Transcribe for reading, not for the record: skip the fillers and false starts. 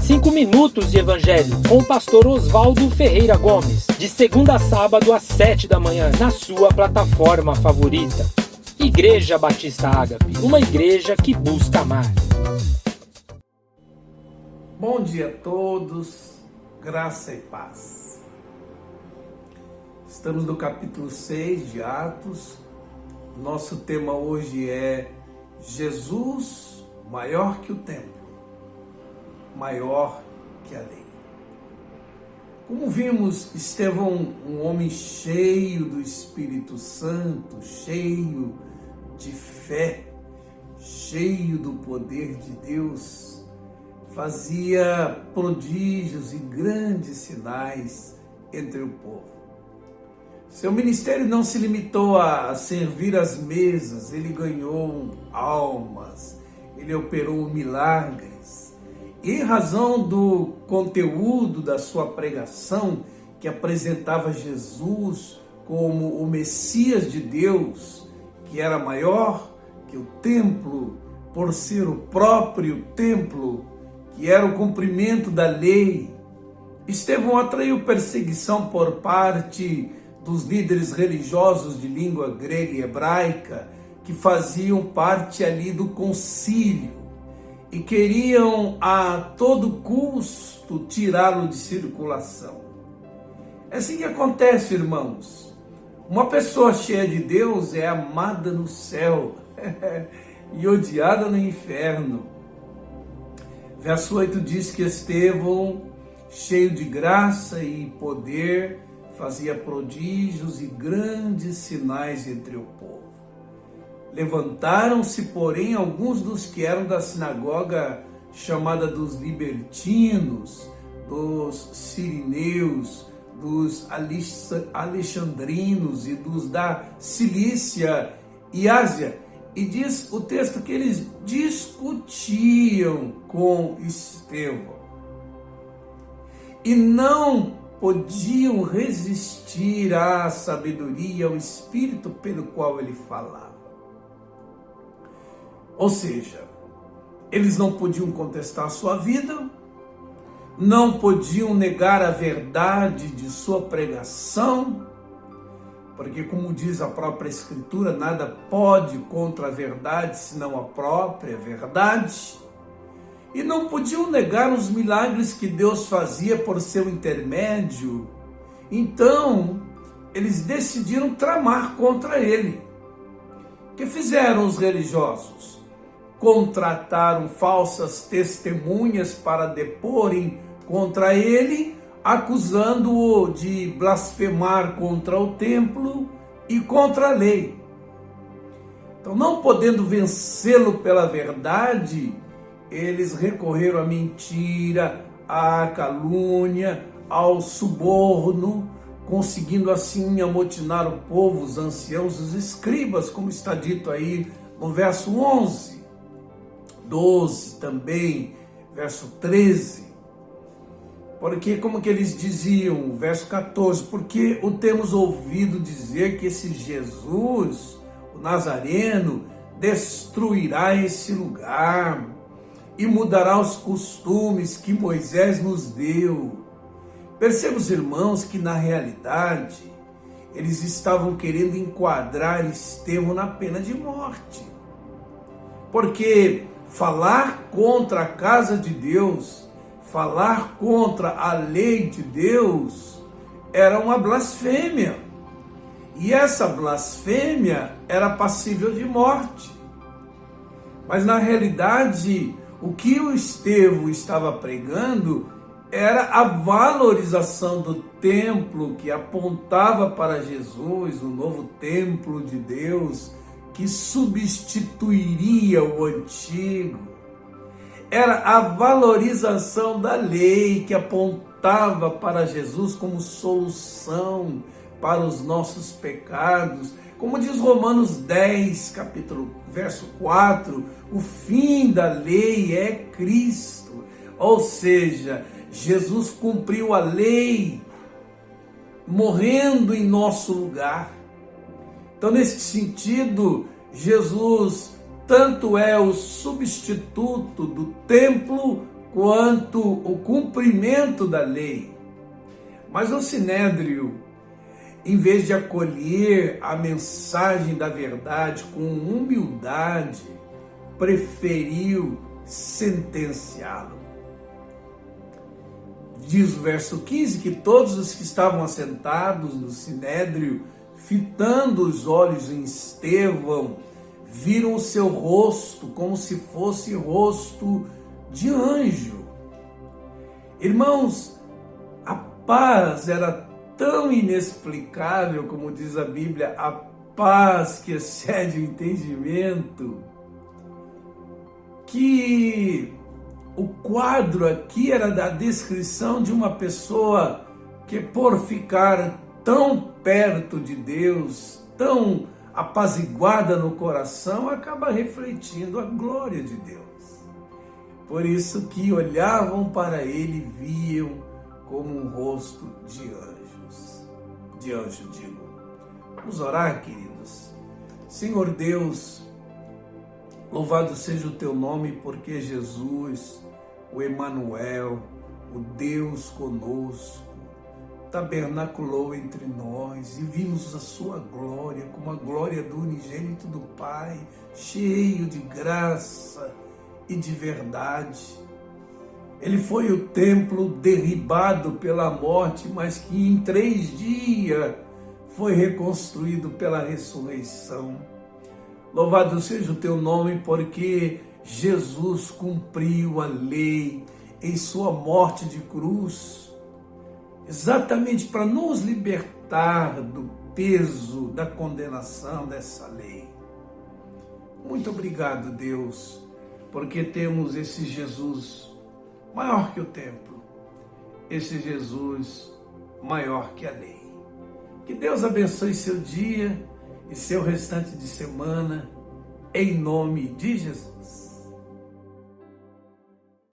5 minutos de Evangelho com o pastor Oswaldo Ferreira Gomes, de segunda a sábado às 7 da manhã, na sua plataforma favorita. Igreja Batista Ágape, uma igreja que busca amar. Bom dia a todos, graça e paz. Estamos no capítulo 6 de Atos. Nosso tema hoje é Jesus maior que o templo, maior que a lei. Como vimos, Estevão, um homem cheio do Espírito Santo, cheio de fé, cheio do poder de Deus, fazia prodígios e grandes sinais entre o povo. Seu ministério não se limitou a servir as mesas, ele ganhou almas, ele operou milagres. E em razão do conteúdo da sua pregação, que apresentava Jesus como o Messias de Deus, que era maior que o templo, por ser o próprio templo, que era o cumprimento da lei, Estevão atraiu perseguição por parte dos líderes religiosos de língua grega e hebraica, que faziam parte ali do concílio e queriam a todo custo tirá-lo de circulação. É assim que acontece, irmãos. Uma pessoa cheia de Deus é amada no céu e odiada no inferno. Verso 8 diz que Estevão, cheio de graça e poder, fazia prodígios e grandes sinais entre o povo. Levantaram-se, porém, alguns dos que eram da sinagoga chamada dos libertinos, dos sirineus, dos alexandrinos e dos da Cilícia e Ásia. E diz o texto que eles discutiam com Estevão e não podiam resistir à sabedoria, ao espírito pelo qual ele falava. Ou seja, eles não podiam contestar a sua vida, não podiam negar a verdade de sua pregação, porque, como diz a própria Escritura, nada pode contra a verdade senão a própria verdade. E não podiam negar os milagres que Deus fazia por seu intermédio. Então, eles decidiram tramar contra ele. O que fizeram os religiosos? Contrataram falsas testemunhas para deporem contra ele, acusando-o de blasfemar contra o templo e contra a lei. Então, não podendo vencê-lo pela verdade, eles recorreram à mentira, à calúnia, ao suborno, conseguindo assim amotinar o povo, os anciãos, os escribas, como está dito aí no verso 11, 12 também, verso 13. Porque, como que eles diziam, verso 14, porque o temos ouvido dizer que esse Jesus, o Nazareno, destruirá esse lugar e mudará os costumes que Moisés nos deu. Perceba, os irmãos, que na realidade eles estavam querendo enquadrar Estevão na pena de morte. Porque falar contra a casa de Deus, falar contra a lei de Deus, era uma blasfêmia. E essa blasfêmia era passível de morte. Mas na realidade, o que o Estevão estava pregando era a valorização do templo que apontava para Jesus, o novo templo de Deus, que substituiria o antigo. Era a valorização da lei que apontava para Jesus como solução para os nossos pecados. Como diz Romanos 10, verso 4, o fim da lei é Cristo. Ou seja, Jesus cumpriu a lei, morrendo em nosso lugar. Então, nesse sentido, Jesus tanto é o substituto do templo, quanto o cumprimento da lei. Mas o Sinédrio, em vez de acolher a mensagem da verdade com humildade, preferiu sentenciá-lo. Diz o verso 15 que todos os que estavam assentados no Sinédrio, fitando os olhos em Estevão, viram o seu rosto como se fosse rosto de anjo. Irmãos, a paz era tão inexplicável, como diz a Bíblia, a paz que excede o entendimento, que o quadro aqui era da descrição de uma pessoa que, por ficar tão perto de Deus, tão apaziguada no coração, acaba refletindo a glória de Deus. Por isso que olhavam para ele e viam como um rosto de anjos. De anjo, digo. Vamos orar, queridos. Senhor Deus, louvado seja o teu nome, porque Jesus, o Emanuel, o Deus conosco, tabernaculou entre nós e vimos a sua glória, como a glória do unigênito do Pai, cheio de graça e de verdade. Ele foi o templo derribado pela morte, mas que em 3 dias foi reconstruído pela ressurreição. Louvado seja o teu nome, porque Jesus cumpriu a lei em sua morte de cruz, exatamente para nos libertar do peso da condenação dessa lei. Muito obrigado, Deus, porque temos esse Jesus maior que o templo, esse Jesus maior que a lei. Que Deus abençoe seu dia e seu restante de semana, em nome de Jesus.